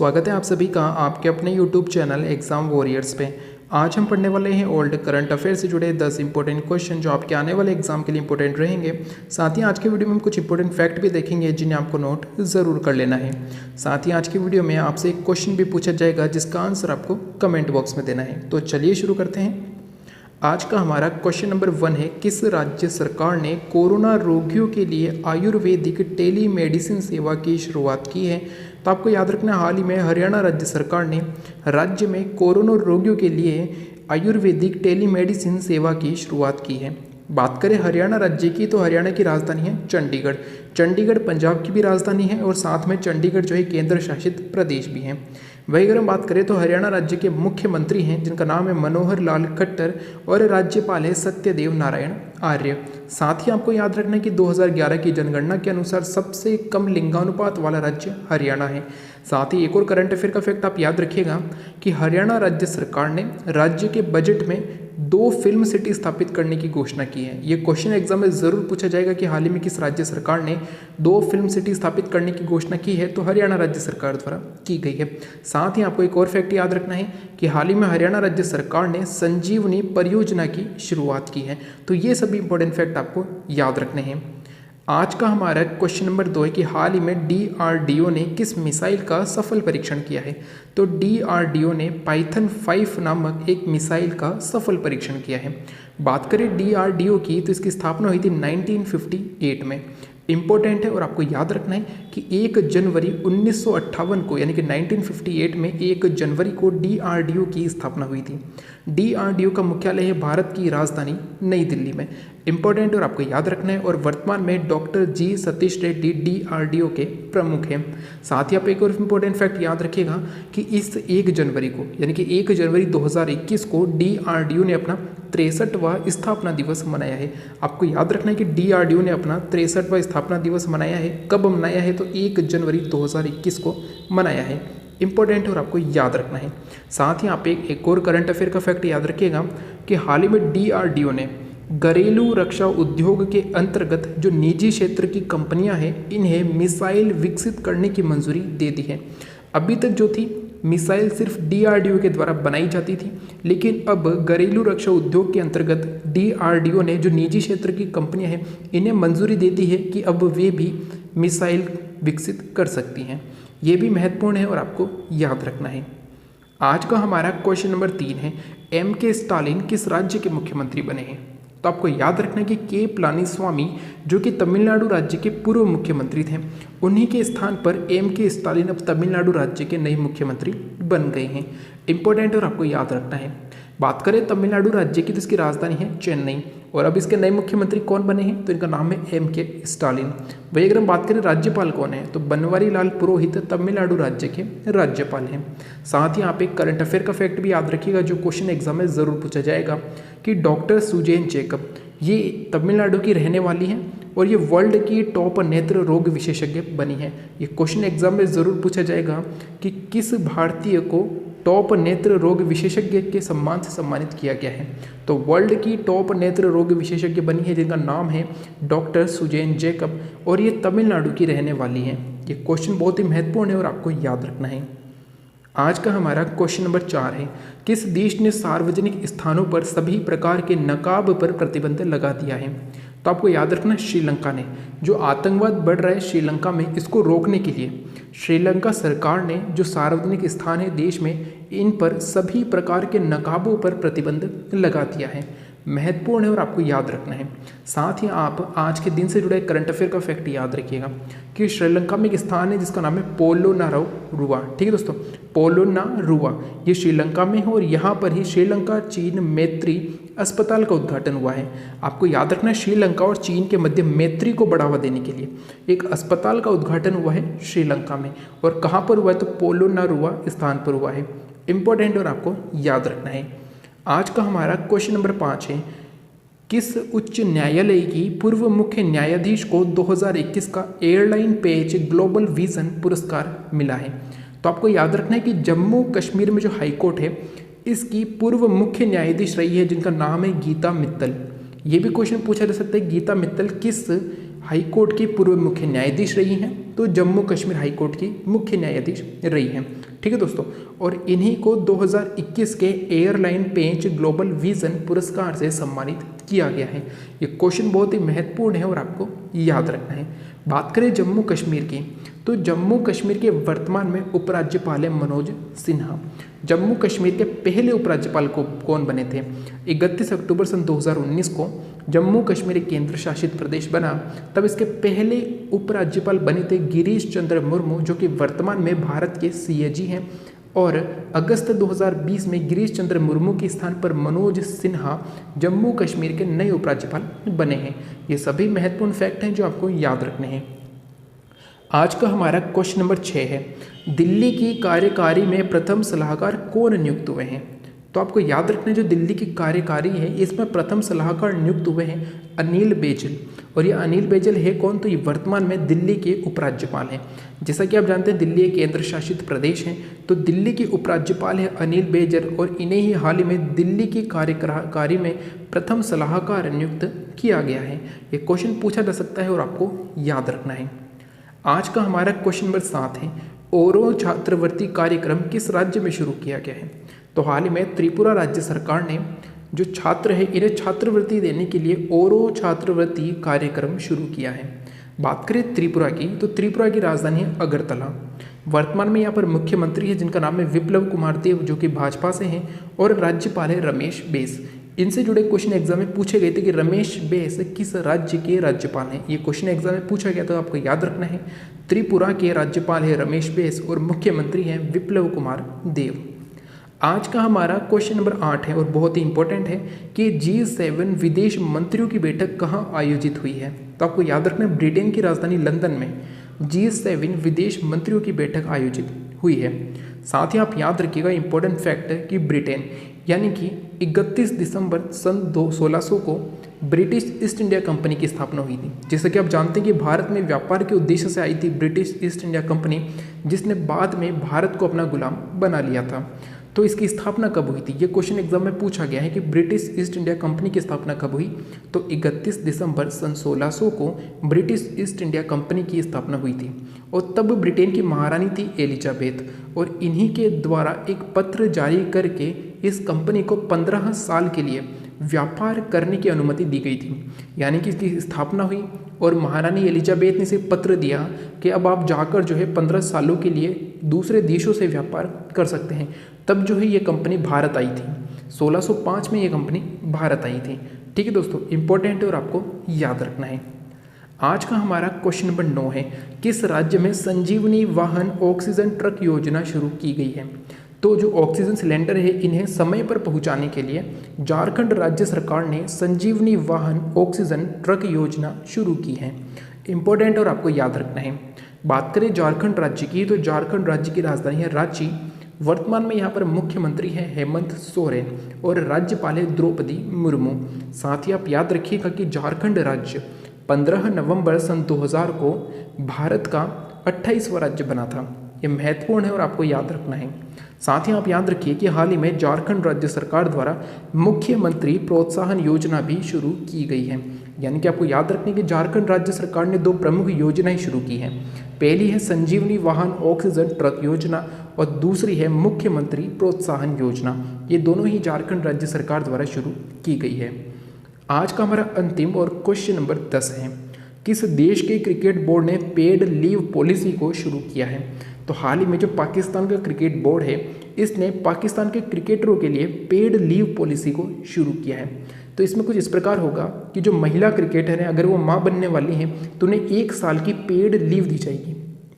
स्वागत है आप सभी का आपके अपने YouTube चैनल एग्ज़ाम वॉरियर्स पे। आज हम पढ़ने वाले हैं ओल्ड करंट अफेयर से जुड़े 10 इंपॉर्टेंट क्वेश्चन जो आपके आने वाले एग्जाम के लिए इंपॉर्टेंट रहेंगे। साथ ही आज के वीडियो में हम कुछ इंपॉर्टेंट फैक्ट भी देखेंगे जिन्हें आपको नोट ज़रूर कर लेना है। साथ ही आज की वीडियो में आपसे एक क्वेश्चन भी पूछा जाएगा जिसका आंसर आपको कमेंट बॉक्स में देना है। तो चलिए शुरू करते हैं। आज का हमारा क्वेश्चन नंबर 1 है, किस राज्य सरकार ने कोरोना रोगियों के लिए आयुर्वेदिक टेलीमेडिसिन सेवा की शुरुआत की है? तो आपको याद रखना, हाल ही में हरियाणा राज्य सरकार ने राज्य में कोरोना रोगियों के लिए आयुर्वेदिक टेलीमेडिसिन सेवा की शुरुआत की है। बात करें हरियाणा राज्य की तो हरियाणा की राजधानी है चंडीगढ़। चंडीगढ़ पंजाब की भी राजधानी है और साथ में चंडीगढ़ जो है केंद्र शासित प्रदेश भी है। वही अगर हम बात करें तो हरियाणा राज्य के मुख्यमंत्री हैं जिनका नाम है मनोहर लाल खट्टर और राज्यपाल है सत्यदेव नारायण आर्य। साथ ही आपको याद रखना है कि 2011 की जनगणना के अनुसार सबसे कम लिंगानुपात वाला राज्य हरियाणा है। साथ ही एक और करंट अफेयर का फैक्ट आप याद रखिएगा कि हरियाणा राज्य सरकार ने राज्य के बजट में 2 फिल्म सिटी स्थापित करने की घोषणा की है। ये क्वेश्चन एग्जाम में ज़रूर पूछा जाएगा कि हाल ही में किस राज्य सरकार ने 2 फिल्म सिटी स्थापित करने की घोषणा की है, तो हरियाणा राज्य सरकार द्वारा की गई है। साथ ही आपको एक और फैक्ट याद रखना है कि हाल ही में हरियाणा राज्य सरकार ने संजीवनी परियोजना की शुरुआत की है। तो ये सभी इंपॉर्टेंट फैक्ट आपको याद रखने हैं। आज का हमारा क्वेश्चन नंबर 2 है कि हाल ही में DRDO ने किस मिसाइल का सफल परीक्षण किया है? तो DRDO ने पाइथन 5 नामक एक मिसाइल का सफल परीक्षण किया है। बात करें DRDO की तो इसकी स्थापना हुई थी 1958 में। इंपॉर्टेंट है और आपको याद रखना है कि 1 जनवरी 1958 को यानी कि 1958 में 1 जनवरी को DRDO की स्थापना हुई थी। DRDO का मुख्यालय है भारत की राजधानी नई दिल्ली में। इंपॉर्टेंट और आपको याद रखना है और वर्तमान में डॉक्टर जी सतीश रेड्डी DRDO के प्रमुख हैं। साथ ही आप एक और इम्पोर्टेंट फैक्ट याद रखिएगा कि इस 1 जनवरी को यानी कि 1 जनवरी 2021 को DRDO ने अपना 63वां स्थापना दिवस मनाया है। आपको याद रखना है कि DRDO ने अपना 63वां स्थापना दिवस मनाया है। कब मनाया है? तो 1 जनवरी 2021 को मनाया है। इंपॉर्टेंट और आपको याद रखना है। साथ ही आप एक और करंट अफेयर का फैक्ट याद रखिएगा कि हाल ही में DRDO ने घरेलू रक्षा उद्योग के अंतर्गत जो निजी क्षेत्र की कंपनियां हैं इन्हें मिसाइल विकसित करने की मंजूरी दे दी है। अभी तक जो थी मिसाइल सिर्फ DRDO के द्वारा बनाई जाती थी, लेकिन अब घरेलू रक्षा उद्योग के अंतर्गत DRDO ने जो निजी क्षेत्र की कंपनियां हैं इन्हें मंजूरी दे दी है कि अब वे भी मिसाइल विकसित कर सकती हैं। ये भी महत्वपूर्ण है और आपको याद रखना है। आज का हमारा क्वेश्चन नंबर 3 है, MK स्टालिन किस राज्य के मुख्यमंत्री बने हैं? तो आपको याद रखना है कि K पलानीस्वामी जो कि तमिलनाडु राज्य के पूर्व मुख्यमंत्री थे, उन्हीं के स्थान पर MK स्टालिन अब तमिलनाडु राज्य के नए मुख्यमंत्री बन गए हैं। इंपॉर्टेंट और आपको याद रखना है। बात करें तमिलनाडु राज्य की तो इसकी राजधानी है चेन्नई और अब इसके नए मुख्यमंत्री कौन बने हैं? तो इनका नाम है MK स्टालिन। वही अगर हम बात करें राज्यपाल कौन है तो बनवारी लाल पुरोहित तमिलनाडु राज्य के राज्यपाल हैं। साथ ही आप एक करंट अफेयर का फैक्ट भी याद रखिएगा जो क्वेश्चन एग्जाम में ज़रूर पूछा जाएगा कि डॉक्टर सुजैन जैकब ये तमिलनाडु की रहने वाली हैं और ये वर्ल्ड की टॉप नेत्र रोग विशेषज्ञ बनी है। ये क्वेश्चन एग्जाम में ज़रूर पूछा जाएगा कि किस भारतीय को टॉप नेत्र रोग विशेषज्ञ के सम्मान से सम्मानित किया गया है? तो वर्ल्ड की टॉप नेत्र रोग विशेषज्ञ बनी है जिनका नाम है डॉक्टर सुजैन जैकब और ये तमिलनाडु की रहने वाली हैं। ये क्वेश्चन बहुत ही महत्वपूर्ण है और आपको याद रखना है। आज का हमारा क्वेश्चन नंबर 4 है, किस देश ने सार्वजनिक स्थानों पर सभी प्रकार के नकाब पर प्रतिबंध लगा दिया है? तो आपको याद रखना श्रीलंका ने। जो आतंकवाद बढ़ रहा है श्रीलंका में इसको रोकने के लिए श्रीलंका सरकार ने जो सार्वजनिक स्थान है देश में इन पर सभी प्रकार के नकाबों पर प्रतिबंध लगा दिया है। महत्वपूर्ण है और आपको याद रखना है। साथ ही आप आज के दिन से जुड़े करंट अफेयर का फैक्ट याद रखिएगा कि श्रीलंका में एक स्थान है जिसका नाम है पोलोनारुवा। ठीक है दोस्तों, पोलोनारुवा ये श्रीलंका में है और यहाँ पर ही श्रीलंका चीन मैत्री अस्पताल का उद्घाटन हुआ है। आपको याद रखना है श्रीलंका और चीन के मध्य मैत्री को बढ़ावा देने के लिए एक अस्पताल का उद्घाटन हुआ है श्रीलंका में। और कहाँ पर हुआ है? तो पोलोनारुवा स्थान पर हुआ है। इंपॉर्टेंट और आपको याद रखना है। आज का हमारा क्वेश्चन नंबर 5 है, किस उच्च न्यायालय की पूर्व मुख्य न्यायाधीश को 2021 का एयरलाइन पेज ग्लोबल विजन पुरस्कार मिला है? तो आपको याद रखना है कि जम्मू कश्मीर में जो हाईकोर्ट है इसकी पूर्व मुख्य न्यायाधीश रही है जिनका नाम है गीता मित्तल। ये भी क्वेश्चन पूछा जा सकता है गीता मित्तल किस हाई कोर्ट की पूर्व मुख्य न्यायाधीश रही हैं, तो जम्मू कश्मीर हाई कोर्ट की मुख्य न्यायाधीश रही हैं। ठीक है दोस्तों, और इन्हीं को 2021 के एयरलाइन पेंच ग्लोबल विजन पुरस्कार से सम्मानित किया गया है। ये क्वेश्चन बहुत ही महत्वपूर्ण है और आपको याद रखना है। बात करें जम्मू कश्मीर की, तो जम्मू कश्मीर के वर्तमान में उपराज्यपाल है मनोज सिन्हा। जम्मू कश्मीर के पहले उपराज्यपाल को कौन बने थे? 31 अक्टूबर सन 2019 को जम्मू कश्मीर एक केंद्र शासित प्रदेश बना, तब इसके पहले उपराज्यपाल बने थे गिरीश चंद्र मुर्मू, जो कि वर्तमान में भारत के सीएजी हैं। और अगस्त 2020 में गिरीश चंद्र मुर्मू के स्थान पर मनोज सिन्हा जम्मू कश्मीर के नए उपराज्यपाल बने हैं। ये सभी महत्वपूर्ण फैक्ट हैं जो आपको याद रखने हैं। आज का हमारा क्वेश्चन नंबर 6 है, दिल्ली की कार्यकारी में प्रथम सलाहकार कौन नियुक्त हुए हैं? तो आपको याद रखना है, जो दिल्ली की कार्यकारी है इसमें प्रथम सलाहकार नियुक्त हुए हैं अनिल बैजल। और ये अनिल बैजल है कौन? तो ये वर्तमान में दिल्ली के उपराज्यपाल हैं। जैसा कि आप जानते हैं दिल्ली एक केंद्र शासित प्रदेश है, तो दिल्ली के उपराज्यपाल है अनिल बैजल, और इन्हें ही हाल ही में दिल्ली की कार्यकारी में प्रथम सलाहकार नियुक्त किया गया है। ये क्वेश्चन पूछा जा सकता है और आपको याद रखना है। आज का हमारा क्वेश्चन नंबर 7 है, ओरो छात्रवृत्ति कार्यक्रम किस राज्य में शुरू किया गया है? तो हाल ही में त्रिपुरा राज्य सरकार ने जो छात्र है इन्हें छात्रवृत्ति देने के लिए ओरो छात्रवृत्ति कार्यक्रम शुरू किया है। बात करें त्रिपुरा की, तो त्रिपुरा की राजधानी है अगरतला। वर्तमान में यहाँ पर मुख्यमंत्री है जिनका नाम है विप्लव कुमार देव, जो कि भाजपा से हैं, और राज्यपाल है रमेश बैस। इनसे जुड़े क्वेश्चन एग्जाम में पूछे गए थे कि रमेश बैस किस राज्य के राज्यपाल हैं। ये क्वेश्चन एग्जाम में पूछा गया, तो आपको याद रखना है त्रिपुरा के राज्यपाल है रमेश बैस और मुख्यमंत्री हैं विप्लव कुमार देव। आज का हमारा क्वेश्चन नंबर 8 है और बहुत ही इंपॉर्टेंट है कि G7 विदेश मंत्रियों की बैठक कहाँ आयोजित हुई है? तो आपको याद रखना है ब्रिटेन की राजधानी लंदन में G7 विदेश मंत्रियों की बैठक आयोजित हुई है। साथ ही आप याद रखिएगा इंपॉर्टेंट फैक्ट है कि ब्रिटेन यानी कि 31 दिसंबर सन 1600 को ब्रिटिश ईस्ट इंडिया कंपनी की स्थापना हुई थी। जैसे कि आप जानते हैं कि भारत में व्यापार के उद्देश्य से आई थी ब्रिटिश ईस्ट इंडिया कंपनी, जिसने बाद में भारत को अपना गुलाम बना लिया था। तो इसकी स्थापना कब हुई थी? ये क्वेश्चन एग्जाम में पूछा गया है कि ब्रिटिश ईस्ट इंडिया कंपनी की स्थापना कब हुई? तो 31 दिसंबर सन 1600 को ब्रिटिश ईस्ट इंडिया कंपनी की स्थापना हुई थी। और तब ब्रिटेन की महारानी थी एलिजाबेथ, और इन्हीं के द्वारा एक पत्र जारी करके इस कंपनी को 15 साल के लिए व्यापार करने की अनुमति दी गई थी। यानी कि इसकी स्थापना हुई और महारानी एलिजाबेथ ने इसे पत्र दिया कि अब आप जाकर जो है 15 सालों के लिए दूसरे देशों से व्यापार कर सकते हैं। तब जो है ये कंपनी भारत आई थी। 1605 में ये कंपनी भारत आई थी। ठीक है दोस्तों, इंपॉर्टेंट है और आपको याद रखना है। आज का हमारा क्वेश्चन नंबर 9 है, किस राज्य में संजीवनी वाहन ऑक्सीजन ट्रक योजना शुरू की गई है? तो जो ऑक्सीजन सिलेंडर है इन्हें समय पर पहुंचाने के लिए झारखंड राज्य सरकार ने संजीवनी वाहन ऑक्सीजन ट्रक योजना शुरू की है। इंपॉर्टेंट और आपको याद रखना है। बात करें झारखंड राज्य की, तो झारखंड राज्य की राजधानी है रांची। वर्तमान में यहाँ पर मुख्यमंत्री हैं हेमंत सोरेन और राज्यपाल है द्रौपदी मुर्मू। साथ ही आप याद रखिएगा कि झारखंड राज्य 15 नवंबर सन 2000 को भारत का 28वां राज्य बना था। ये महत्वपूर्ण है और आपको याद रखना है। साथ ही आप याद रखिए कि हाल ही में झारखंड राज्य सरकार द्वारा मुख्यमंत्री प्रोत्साहन योजना भी शुरू की गई है। यानी कि आपको याद रखने की झारखंड राज्य सरकार ने 2 प्रमुख योजनाएं शुरू की हैं। पहली है संजीवनी वाहन ऑक्सीजन ट्रक योजना और दूसरी है मुख्यमंत्री प्रोत्साहन योजना। ये दोनों ही झारखंड राज्य सरकार द्वारा शुरू की गई है। आज का हमारा अंतिम और क्वेश्चन नंबर 10 है, किस देश के क्रिकेट बोर्ड ने पेड लीव पॉलिसी को शुरू किया है? तो हाल ही में जो पाकिस्तान का क्रिकेट बोर्ड है इसने पाकिस्तान के क्रिकेटरों के लिए पेड लीव पॉलिसी को शुरू किया है। तो इसमें कुछ इस प्रकार होगा कि जो महिला क्रिकेटर हैं अगर वो माँ बनने वाली हैं तो उन्हें 1 साल की पेड लीव दी जाएगी।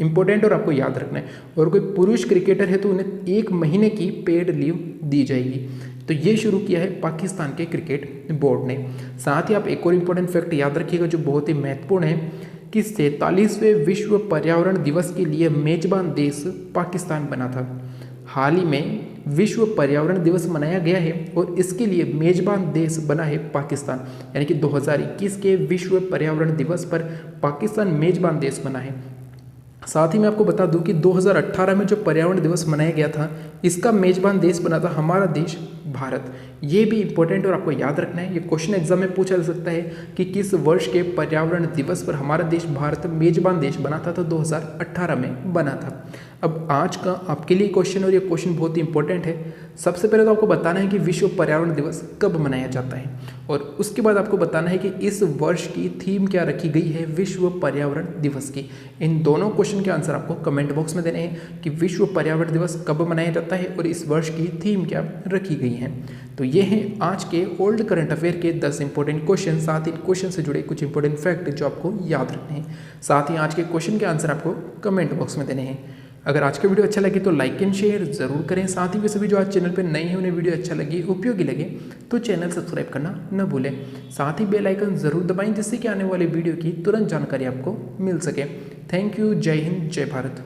इंपॉर्टेंट और आपको याद रखना है। और कोई पुरुष क्रिकेटर है तो उन्हें 1 महीने की पेड लीव दी जाएगी। तो ये शुरू किया है पाकिस्तान के क्रिकेट बोर्ड ने। साथ ही आप एक और इम्पोर्टेंट फैक्ट याद रखिएगा जो बहुत ही महत्वपूर्ण है कि 47वें विश्व पर्यावरण दिवस के लिए मेजबान देश पाकिस्तान बना था। हाल ही में विश्व पर्यावरण दिवस मनाया गया है और इसके लिए मेजबान देश बना है पाकिस्तान। यानी कि 2021 के विश्व पर्यावरण दिवस पर पाकिस्तान मेजबान देश बना है। साथ ही मैं आपको बता दूं कि 2018 में जो पर्यावरण दिवस मनाया गया था, इसका मेजबान देश बना था हमारा देश भारत। ये भी इंपॉर्टेंट और आपको याद रखना है। ये क्वेश्चन एग्जाम में पूछा जा सकता है कि किस वर्ष के पर्यावरण दिवस पर हमारा देश भारत मेजबान देश बना था, तो 2018 में बना था। अब आज का आपके लिए क्वेश्चन, और ये क्वेश्चन बहुत ही इंपॉर्टेंट है। सबसे पहले तो आपको बताना है कि विश्व पर्यावरण दिवस कब मनाया जाता है, और उसके बाद आपको बताना है कि इस वर्ष की थीम क्या रखी गई है विश्व पर्यावरण दिवस की। इन दोनों क्वेश्चन के आंसर आपको कमेंट बॉक्स में देने हैं कि विश्व पर्यावरण दिवस कब मनाया जाता है और इस वर्ष की थीम क्या रखी गई है। तो ये हैं आज के ओल्ड करंट अफेयर के 10 इंपॉर्टेंट क्वेश्चन, साथ ही क्वेश्चन से जुड़े कुछ इंपॉर्टेंट फैक्ट जो आपको याद रखने हैं। साथ ही आज के क्वेश्चन के आंसर आपको कमेंट बॉक्स में देने हैं। अगर आज का वीडियो अच्छा लगे तो लाइक एंड शेयर जरूर करें। साथ ही वे सभी जो आज चैनल पर नए हैं उन्हें वीडियो अच्छा लगे, उपयोगी लगे तो चैनल सब्सक्राइब करना न भूलें। साथ ही बेल आइकन जरूर दबाएं जिससे कि आने वाले वीडियो की तुरंत जानकारी आपको मिल सके। Thank you. जय हिंद, जय भारत।